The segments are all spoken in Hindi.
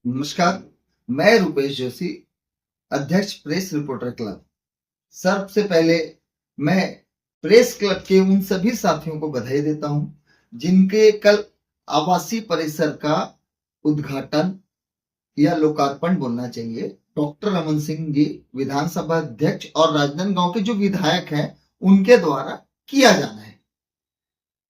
नमस्कार, मैं रूपेश जोशी, अध्यक्ष प्रेस रिपोर्टर क्लब। सबसे पहले मैं प्रेस क्लब के उन सभी साथियों को बधाई देता हूं जिनके कल आवासीय परिसर का उद्घाटन या लोकार्पण बोलना चाहिए डॉक्टर रमन सिंह जी विधानसभा अध्यक्ष और राजनांदगांव के जो विधायक हैं उनके द्वारा किया जाना है।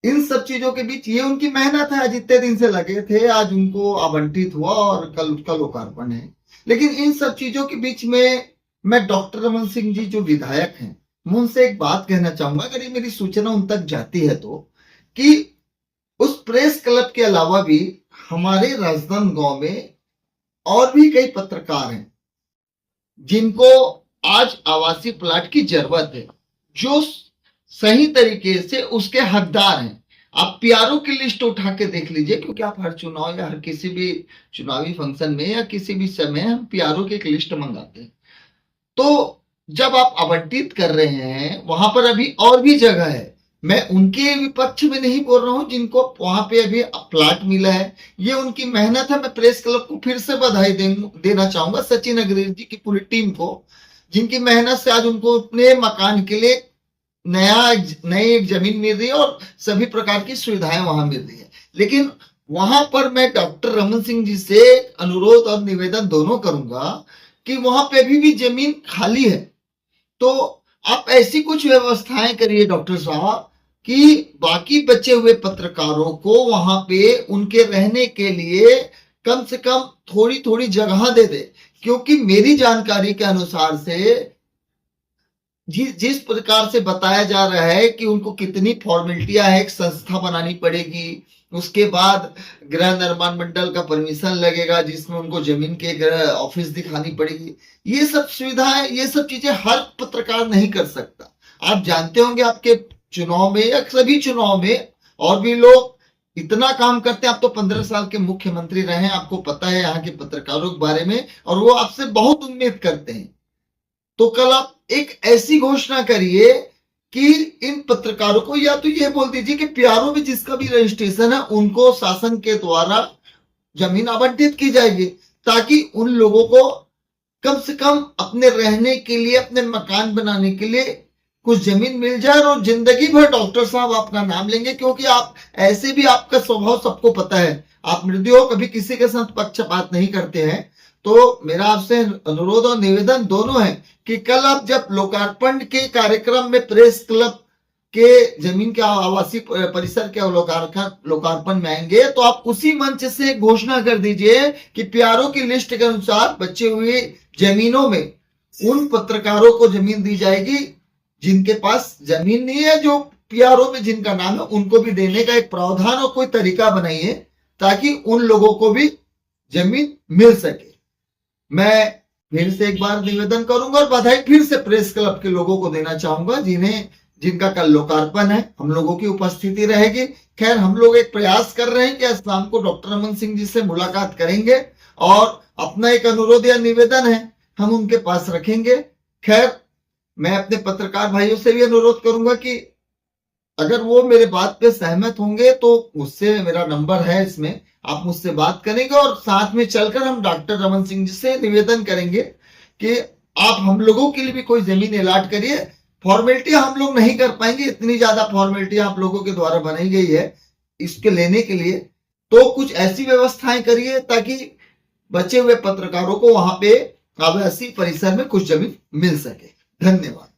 इन सब चीजों के बीच ये उनकी मेहनत है, आज इतने दिन से लगे थे, आज उनको आवंटित हुआ और कल उसका लोकार्पण है। लेकिन इन सब चीजों के बीच में मैं डॉक्टर रमन सिंह जी जो विधायक हैं, मैं उनसे एक बात कहना चाहूंगा, अगर ये मेरी सूचना उन तक जाती है तो, कि उस प्रेस क्लब के अलावा भी हमारे राजनांदगांव में और भी कई पत्रकार हैं जिनको आज आवासीय प्लाट की जरूरत है, जो सही तरीके से उसके हकदार हैं। आप पीआरओ की लिस्ट उठा के देख लीजिए, क्योंकि आप हर चुनाव या हर किसी भी चुनावी फंक्शन में या किसी भी समय हम पीआरओ की एक लिस्ट मंगाते हैं। तो जब आप आवंटित कर रहे हैं, वहां पर अभी और भी जगह है। मैं उनके विपक्ष में नहीं बोल रहा हूं जिनको वहां पे अभी प्लाट मिला है, ये उनकी मेहनत है। मैं प्रेस क्लब को फिर से बधाई देना चाहूंगा, सचिन अग्रवाल जी की पूरी टीम को, जिनकी मेहनत से आज उनको अपने मकान के लिए नई जमीन मिल रही है और सभी प्रकार की सुविधाएं वहां मिल रही है। लेकिन वहां पर मैं डॉक्टर रमन सिंह जी से अनुरोध और निवेदन दोनों करूंगा कि वहां पे अभी भी जमीन खाली है, तो आप ऐसी कुछ व्यवस्थाएं करिए डॉक्टर साहब कि बाकी बचे हुए पत्रकारों को वहां पे उनके रहने के लिए कम से कम थोड़ी थोड़ी जगह दे दे। क्योंकि मेरी जानकारी के अनुसार से जिस प्रकार से बताया जा रहा है कि उनको कितनी फॉर्मेलिटियां है, एक संस्था बनानी पड़ेगी, उसके बाद गृह निर्माण मंडल का परमिशन लगेगा, जिसमें उनको जमीन के ऑफिस दिखानी पड़ेगी। ये सब सुविधाएं, ये सब चीजें हर पत्रकार नहीं कर सकता। आप जानते होंगे आपके चुनाव में या सभी चुनाव में और भी लोग इतना काम करते हैं। आप तो 15 साल के मुख्यमंत्री रहे हैं, आपको पता है यहाँ के पत्रकारों के बारे में, और वो आपसे बहुत उम्मीद करते हैं। तो कल आप एक ऐसी घोषणा करिए कि इन पत्रकारों को, या तो ये बोल दीजिए कि पीआरओ में जिसका भी रजिस्ट्रेशन है उनको शासन के द्वारा जमीन आवंटित की जाएगी, ताकि उन लोगों को कम से कम अपने रहने के लिए, अपने मकान बनाने के लिए कुछ जमीन मिल जाए और जिंदगी भर डॉक्टर साहब आपका नाम लेंगे। क्योंकि आप ऐसे भी, आपका स्वभाव सबको पता है, आप मृदु हो, कभी किसी के साथ पक्षपात नहीं करते हैं। तो मेरा आपसे अनुरोध और निवेदन दोनों है कि कल आप जब लोकार्पण के कार्यक्रम में प्रेस क्लब के जमीन के आवासीय परिसर के लोकार्पण में आएंगे, तो आप उसी मंच से घोषणा कर दीजिए कि पीआरओ की लिस्ट के अनुसार बचे हुए जमीनों में उन पत्रकारों को जमीन दी जाएगी जिनके पास जमीन नहीं है, जो पीआरओ में जिनका नाम है उनको भी देने का एक प्रावधान और कोई तरीका बनाइए ताकि उन लोगों को भी जमीन मिल सके। मैं फिर से एक बार निवेदन करूंगा और बधाई फिर से प्रेस क्लब के लोगों को देना चाहूंगा जिनका कल लोकार्पण है। हम लोगों की उपस्थिति रहेगी। खैर, हम लोग एक प्रयास कर रहे हैं कि आज शाम को डॉक्टर रमन सिंह जी से मुलाकात करेंगे और अपना एक अनुरोध या निवेदन है हम उनके पास रखेंगे। खैर, मैं अपने पत्रकार भाइयों से भी अनुरोध करूंगा कि अगर वो मेरे बात पे सहमत होंगे तो मुझसे, मेरा नंबर है इसमें, आप मुझसे बात करेंगे और साथ में चलकर हम डॉक्टर रमन सिंह जी से निवेदन करेंगे कि आप हम लोगों के लिए भी कोई जमीन अलॉट करिए। फॉर्मेलिटी हम लोग नहीं कर पाएंगे, इतनी ज्यादा फॉर्मेलिटी आप लोगों के द्वारा बनाई गई है इसके लेने के लिए, तो कुछ ऐसी व्यवस्थाएं करिए ताकि बचे हुए पत्रकारों को वहां पे आवासीय परिसर में कुछ जमीन मिल सके। धन्यवाद।